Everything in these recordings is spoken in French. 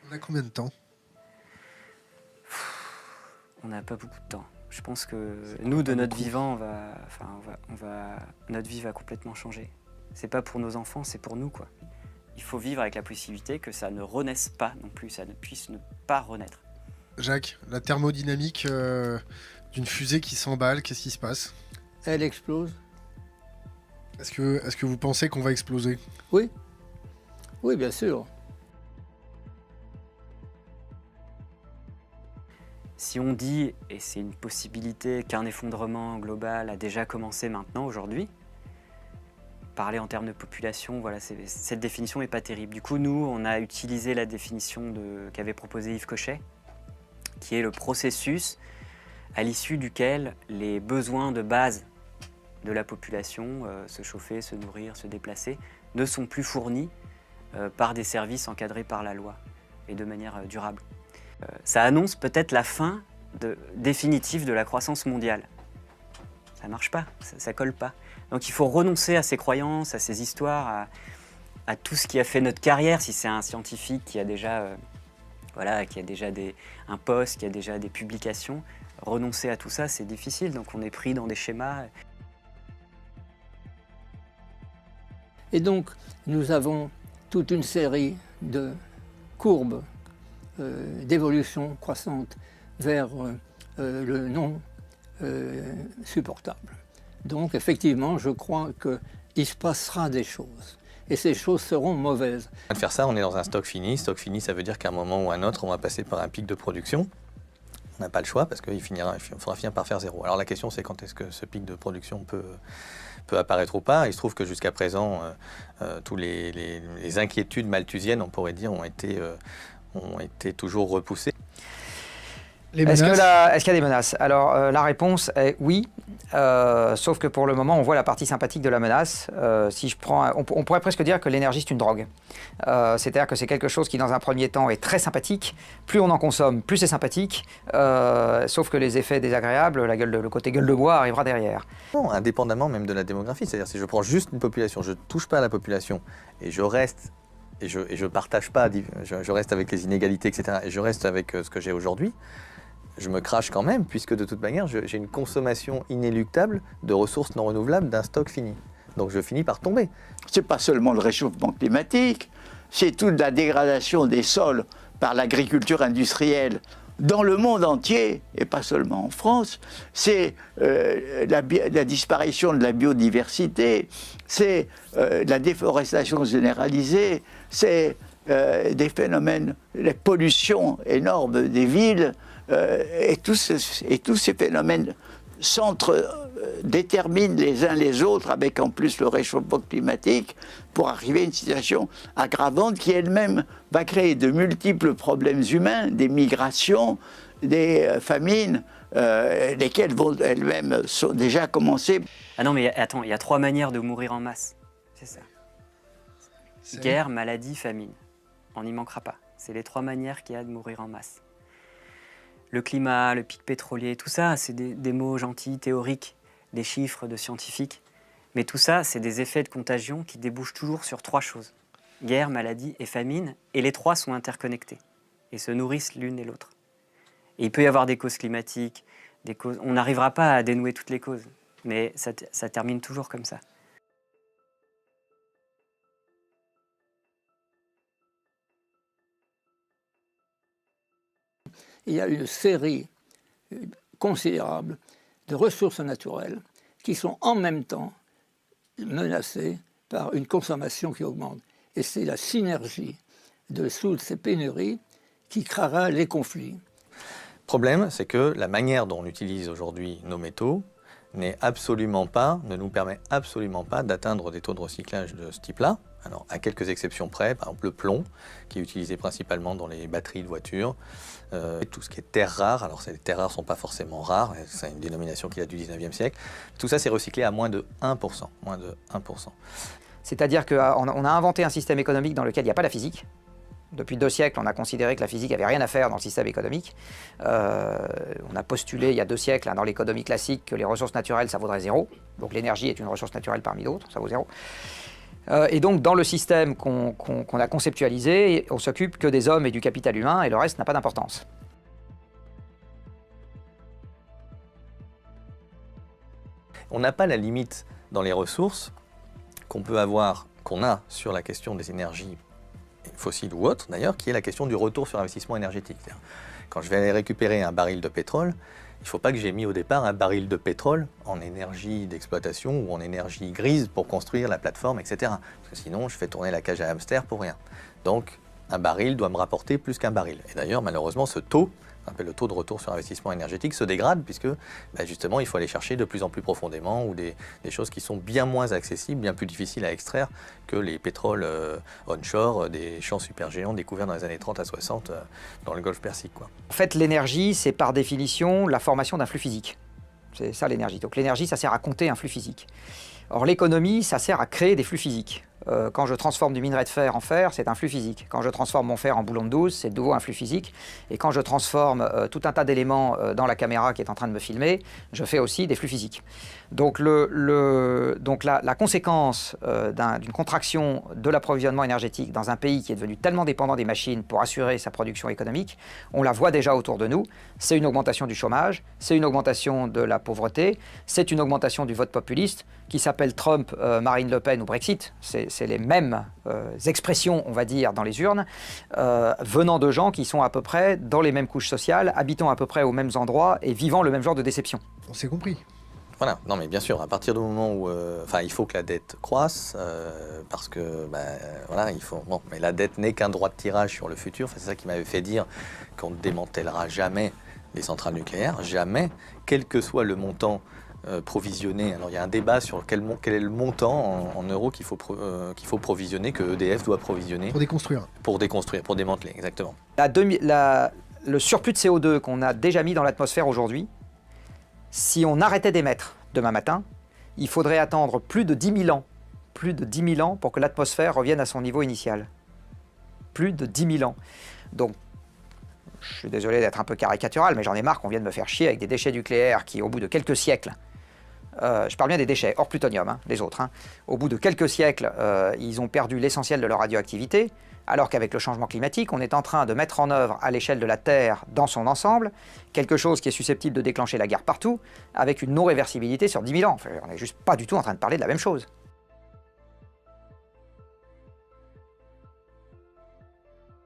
On a combien de temps? On n'a pas beaucoup de temps. Je pense que nous, de notre vivant, notre vie va complètement changer. C'est pas pour nos enfants, c'est pour nous, quoi. Il faut vivre avec la possibilité que ça ne renaisse pas non plus, ça ne puisse ne pas renaître. Jacques, la thermodynamique d'une fusée qui s'emballe, qu'est-ce qui se passe? Elle explose. Est-ce que vous pensez qu'on va exploser? Oui, oui, bien sûr. Si on dit, et c'est une possibilité, qu'un effondrement global a déjà commencé maintenant, aujourd'hui, parler en termes de population, voilà, cette définition n'est pas terrible. Du coup, nous, on a utilisé la définition qu'avait proposée Yves Cochet, qui est le processus à l'issue duquel les besoins de base de la population, se chauffer, se nourrir, se déplacer, ne sont plus fournis par des services encadrés par la loi et de manière durable. Ça annonce peut-être la fin définitive de la croissance mondiale. Ça ne marche pas, ça colle pas. Donc il faut renoncer à ces croyances, à ces histoires, à tout ce qui a fait notre carrière. Si c'est un scientifique qui a déjà, un poste, qui a déjà des publications, renoncer à tout ça, c'est difficile. Donc on est pris dans des schémas. Et donc, nous avons toute une série de courbes d'évolution croissante vers le non supportable. Donc, effectivement, je crois qu'il se passera des choses. Et ces choses seront mauvaises. De faire ça, on est dans un stock fini. Stock fini, ça veut dire qu'à un moment ou à un autre, on va passer par un pic de production. On n'a pas le choix parce qu'il faudra finir par faire zéro. Alors la question, c'est quand est-ce que ce pic de production peut apparaître ou pas. Il se trouve que jusqu'à présent, toutes les inquiétudes malthusiennes, on pourrait dire, ont été toujours repoussées. Est-ce qu'il y a des menaces? Alors la réponse est oui, sauf que pour le moment on voit la partie sympathique de la menace. On pourrait presque dire que l'énergie c'est une drogue. C'est-à-dire que c'est quelque chose qui dans un premier temps est très sympathique. Plus on en consomme, plus c'est sympathique. Sauf que les effets désagréables, le côté gueule de bois arrivera derrière. Non, indépendamment même de la démographie. C'est-à-dire si je prends juste une population, je ne touche pas à la population et je reste et je partage pas, je reste avec les inégalités, etc. Et je reste avec ce que j'ai aujourd'hui. Je me crache quand même, puisque de toute manière, j'ai une consommation inéluctable de ressources non renouvelables d'un stock fini. Donc je finis par tomber. Ce n'est pas seulement le réchauffement climatique, c'est toute la dégradation des sols par l'agriculture industrielle dans le monde entier, et pas seulement en France. C'est la disparition de la biodiversité, c'est la déforestation généralisée, c'est des phénomènes, les pollutions énormes des villes, et tous ces phénomènes déterminent les uns les autres, avec en plus le réchauffement climatique, pour arriver à une situation aggravante qui elle-même va créer de multiples problèmes humains, des migrations, des famines, lesquelles vont elles-mêmes sont déjà commencées. Ah non, mais attends, il y a 3 manières de mourir en masse, c'est ça. Guerre, maladie, famine. On n'y manquera pas. C'est les 3 manières qu'il y a de mourir en masse. Le climat, le pic pétrolier, tout ça, c'est des mots gentils, théoriques, des chiffres de scientifiques. Mais tout ça, c'est des effets de contagion qui débouchent toujours sur 3 choses. Guerre, maladie et famine. Et les 3 sont interconnectés et se nourrissent l'une et l'autre. Et il peut y avoir des causes climatiques, des causes... On n'arrivera pas à dénouer toutes les causes, mais ça termine toujours comme ça. Il y a une série considérable de ressources naturelles qui sont en même temps menacées par une consommation qui augmente. Et c'est la synergie de toutes ces pénuries qui créera les conflits. Le problème, c'est que la manière dont on utilise aujourd'hui nos métaux ne nous permet absolument pas d'atteindre des taux de recyclage de ce type-là. Alors, à quelques exceptions près, par exemple le plomb, qui est utilisé principalement dans les batteries de voitures, tout ce qui est terres rares, alors les terres rares ne sont pas forcément rares, c'est une dénomination qui date du 19e siècle, tout ça c'est recyclé à moins de 1%. Moins de 1%. C'est-à-dire qu'on a inventé un système économique dans lequel il n'y a pas la physique. Depuis 2 siècles, on a considéré que la physique n'avait rien à faire dans le système économique. On a postulé il y a 2 siècles dans l'économie classique que les ressources naturelles, ça vaudrait 0. Donc l'énergie est une ressource naturelle parmi d'autres, ça vaut 0. Et donc, dans le système qu'on a conceptualisé, on s'occupe que des hommes et du capital humain, et le reste n'a pas d'importance. On n'a pas la limite dans les ressources qu'on peut avoir, qu'on a sur la question des énergies fossiles ou autres, d'ailleurs, qui est la question du retour sur investissement énergétique. Quand je vais aller récupérer un baril de pétrole, il ne faut pas que j'ai mis au départ un baril de pétrole en énergie d'exploitation ou en énergie grise pour construire la plateforme, etc. Parce que sinon, je fais tourner la cage à hamster pour rien. Donc, un baril doit me rapporter plus qu'un baril. Et d'ailleurs, malheureusement, ce taux, on appelle le taux de retour sur investissement énergétique, se dégrade puisque justement, il faut aller chercher de plus en plus profondément ou des choses qui sont bien moins accessibles, bien plus difficiles à extraire que les pétroles onshore des champs supergéants découverts dans les années 30 à 60 dans le golfe Persique, quoi. En fait, l'énergie, c'est par définition la formation d'un flux physique. C'est ça l'énergie. Donc l'énergie, ça sert à compter un flux physique. Or, l'économie, ça sert à créer des flux physiques. Quand je transforme du minerai de fer en fer, c'est un flux physique. Quand je transforme mon fer en boulon de 12, c'est de nouveau un flux physique. Et quand je transforme tout un tas d'éléments dans la caméra qui est en train de me filmer, je fais aussi des flux physiques. Donc, la conséquence d'une contraction de l'approvisionnement énergétique dans un pays qui est devenu tellement dépendant des machines pour assurer sa production économique, on la voit déjà autour de nous. C'est une augmentation du chômage, c'est une augmentation de la pauvreté, c'est une augmentation du vote populiste qui s'appelle Trump, Marine Le Pen ou Brexit. C'est les mêmes expressions, on va dire, dans les urnes, venant de gens qui sont à peu près dans les mêmes couches sociales, habitant à peu près aux mêmes endroits et vivant le même genre de déception. On s'est compris. Voilà, non mais bien sûr, à partir du moment où, il faut que la dette croisse, parce que, voilà, il faut. Bon, mais la dette n'est qu'un droit de tirage sur le futur. C'est ça qui m'avait fait dire qu'on ne démantèlera jamais les centrales nucléaires, jamais, quel que soit le montant provisionné. Alors il y a un débat sur quel est le montant en euros qu'il faut provisionner, que EDF doit provisionner. Pour déconstruire. Pour déconstruire, pour démanteler, exactement. Le surplus de CO2 qu'on a déjà mis dans l'atmosphère aujourd'hui, si on arrêtait d'émettre demain matin, il faudrait attendre plus de 10 000 ans pour que l'atmosphère revienne à son niveau initial. Plus de 10 000 ans. Donc, je suis désolé d'être un peu caricatural, mais j'en ai marre qu'on vienne me faire chier avec des déchets nucléaires qui, au bout de quelques siècles, je parle bien des déchets, hors plutonium, les autres, au bout de quelques siècles, ils ont perdu l'essentiel de leur radioactivité, alors qu'avec le changement climatique, on est en train de mettre en œuvre à l'échelle de la Terre, dans son ensemble, quelque chose qui est susceptible de déclencher la guerre partout, avec une non-réversibilité sur 10 000 ans. Enfin, on n'est juste pas du tout en train de parler de la même chose.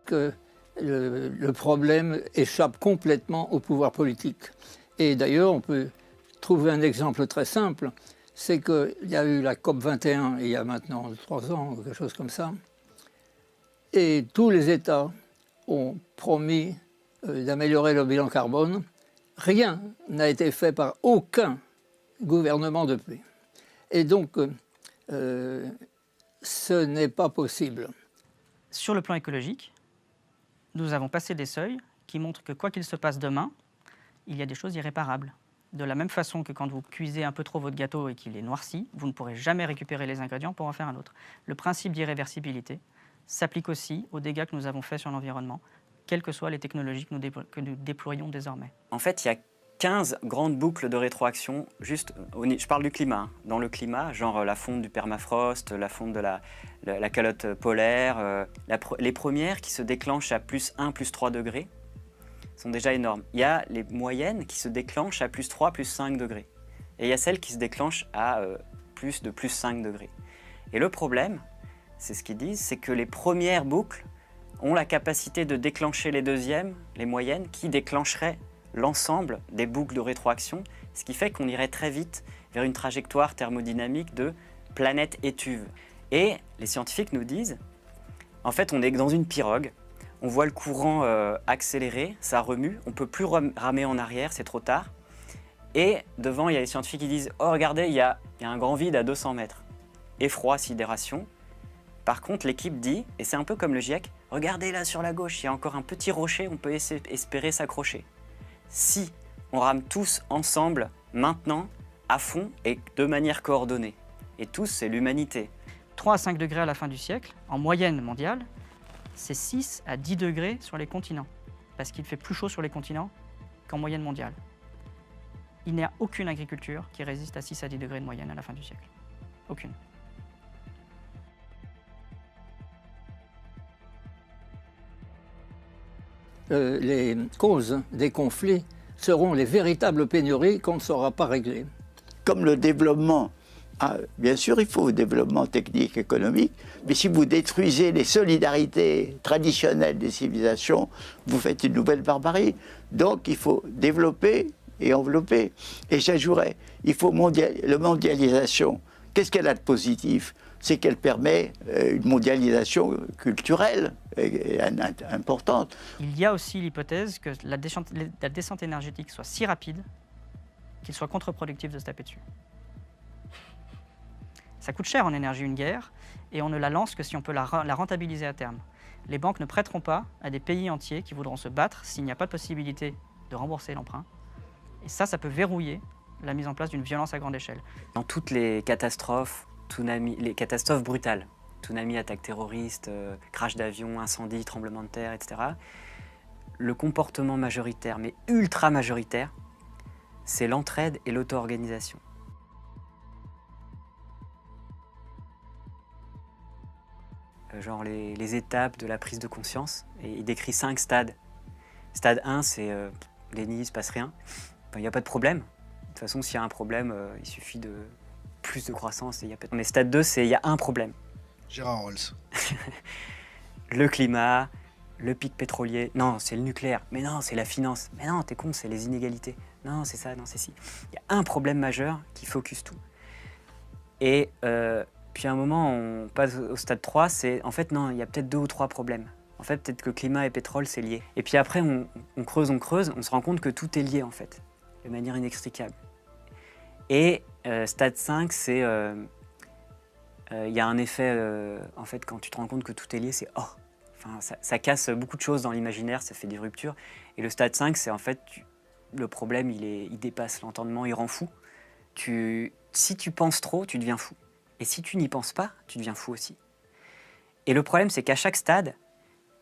Que le problème échappe complètement au pouvoir politique. Et d'ailleurs, on peut trouver un exemple très simple, c'est qu'il y a eu la COP21 il y a maintenant 3 ans, quelque chose comme ça, et tous les États ont promis d'améliorer le bilan carbone. Rien n'a été fait par aucun gouvernement depuis. Et donc, ce n'est pas possible. Sur le plan écologique, nous avons passé des seuils qui montrent que quoi qu'il se passe demain, il y a des choses irréparables. De la même façon que quand vous cuisez un peu trop votre gâteau et qu'il est noirci, vous ne pourrez jamais récupérer les ingrédients pour en faire un autre. Le principe d'irréversibilité s'applique aussi aux dégâts que nous avons faits sur l'environnement, quelles que soient les technologies que nous déployons désormais. En fait, il y a 15 grandes boucles de rétroaction, je parle du climat. Dans le climat, genre la fonte du permafrost, la fonte de la calotte polaire, les premières qui se déclenchent à +1, +3 degrés, sont déjà énormes. Il y a les moyennes qui se déclenchent à +3, +5 degrés. Et il y a celles qui se déclenchent à plus de +5 degrés. Et le problème, c'est ce qu'ils disent, c'est que les premières boucles ont la capacité de déclencher les deuxièmes, les moyennes, qui déclencheraient l'ensemble des boucles de rétroaction, ce qui fait qu'on irait très vite vers une trajectoire thermodynamique de planète étuve. Et les scientifiques nous disent, en fait, on est dans une pirogue, on voit le courant accélérer, ça remue, on ne peut plus ramer en arrière, c'est trop tard. Et devant, il y a les scientifiques qui disent « Oh, regardez, il y a un grand vide à 200 mètres. » Effroi, sidération. Par contre, l'équipe dit, et c'est un peu comme le GIEC, « Regardez là sur la gauche, il y a encore un petit rocher, on peut espérer s'accrocher. » Si on rame tous ensemble, maintenant, à fond et de manière coordonnée. Et tous, c'est l'humanité. 3 à 5 degrés à la fin du siècle, en moyenne mondiale, c'est 6 à 10 degrés sur les continents, parce qu'il fait plus chaud sur les continents qu'en moyenne mondiale. Il n'y a aucune agriculture qui résiste à 6 à 10 degrés de moyenne à la fin du siècle. Aucune. les causes des conflits seront les véritables pénuries qu'on ne saura pas régler. Comme le développement, bien sûr il faut développement technique, économique, mais si vous détruisez les solidarités traditionnelles des civilisations, vous faites une nouvelle barbarie. Donc il faut développer et envelopper. Et j'ajouterais, il faut la mondialisation. Qu'est-ce qu'elle a de positif? C'est qu'elle permet une mondialisation culturelle importante. Il y a aussi l'hypothèse que la descente énergétique soit si rapide qu'il soit contre-productif de se taper dessus. Ça coûte cher en énergie une guerre, et on ne la lance que si on peut la rentabiliser à terme. Les banques ne prêteront pas à des pays entiers qui voudront se battre s'il n'y a pas de possibilité de rembourser l'emprunt. Et ça peut verrouiller la mise en place d'une violence à grande échelle. Dans toutes les catastrophes, les catastrophes brutales, tsunami, attaque terroriste, crash d'avion, incendie, tremblement de terre, etc., le comportement majoritaire, mais ultra majoritaire, c'est l'entraide et l'auto-organisation. Genre les étapes de la prise de conscience, et il décrit 5 stades. Stade 1, c'est déni, il ne se passe rien, il n'y a pas de problème. De toute façon, s'il y a un problème, il suffit de plus de croissance. Mais stade 2, c'est il y a un problème. Gérard Rolls. Le climat, le pic pétrolier, non, c'est le nucléaire, mais non, c'est la finance, mais non, t'es con, c'est les inégalités, non, c'est ça, non, c'est ci. Il y a un problème majeur qui focus tout. Et puis à un moment, on passe au stade 3, c'est en fait, non, il y a peut-être 2 ou 3 problèmes. En fait, peut-être que climat et pétrole, c'est lié. Et puis après, on creuse, on se rend compte que tout est lié, en fait, de manière inextricable. Et stade 5, c'est... il y a un effet, en fait, quand tu te rends compte que tout est lié, c'est « oh ». Enfin, ça casse beaucoup de choses dans l'imaginaire, ça fait des ruptures. Et le stade 5, c'est en fait, le problème, il dépasse l'entendement, il rend fou. Si tu penses trop, tu deviens fou. Et si tu n'y penses pas, tu deviens fou aussi. Et le problème, c'est qu'à chaque stade,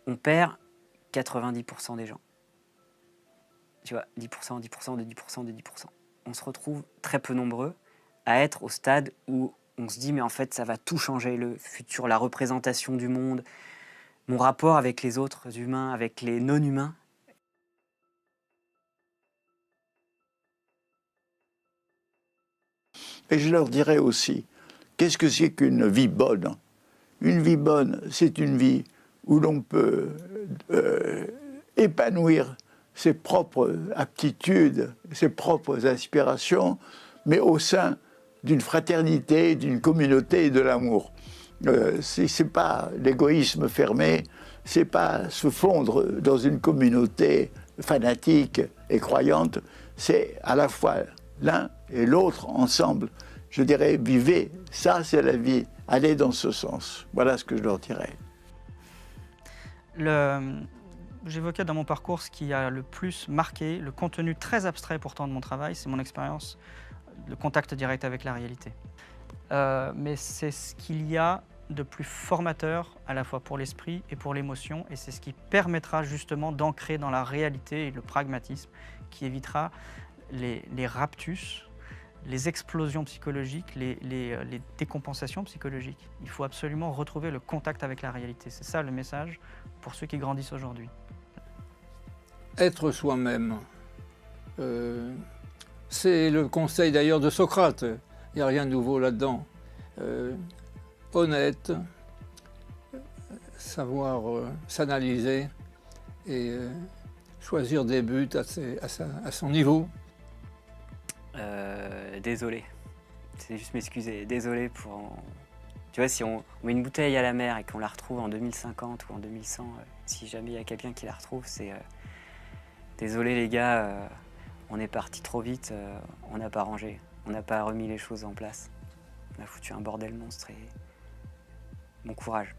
on perd 90% des gens. Tu vois, 10%, 10%, de 10%, de 10%. On se retrouve très peu nombreux à être au stade où on se dit, mais en fait, ça va tout changer, le futur, la représentation du monde, mon rapport avec les autres humains, avec les non-humains. Et je leur dirais aussi, qu'est-ce que c'est qu'une vie bonne? Une vie bonne, c'est une vie où l'on peut épanouir ses propres aptitudes, ses propres aspirations, mais au sein d'une fraternité, d'une communauté et de l'amour. C'est pas l'égoïsme fermé, c'est pas se fondre dans une communauté fanatique et croyante, c'est à la fois l'un et l'autre ensemble. Je dirais, vivez, ça c'est la vie, allez dans ce sens. Voilà ce que je leur dirais. J'évoquais dans mon parcours ce qui a le plus marqué, le contenu très abstrait pourtant de mon travail, c'est mon expérience, le contact direct avec la réalité. Mais c'est ce qu'il y a de plus formateur à la fois pour l'esprit et pour l'émotion, et c'est ce qui permettra justement d'ancrer dans la réalité et le pragmatisme, qui évitera les raptus, les explosions psychologiques, les décompensations psychologiques. Il faut absolument retrouver le contact avec la réalité. C'est ça le message pour ceux qui grandissent aujourd'hui. Être soi-même, c'est le conseil d'ailleurs de Socrate. Il n'y a rien de nouveau là-dedans. Honnête, savoir s'analyser et choisir des buts à son niveau. Désolé, c'est juste m'excuser, désolé pour... Tu vois, si on met une bouteille à la mer et qu'on la retrouve en 2050 ou en 2100, si jamais il y a quelqu'un qui la retrouve, c'est... désolé les gars, on est parti trop vite, on n'a pas rangé, on n'a pas remis les choses en place. On a foutu un bordel monstre et... bon courage.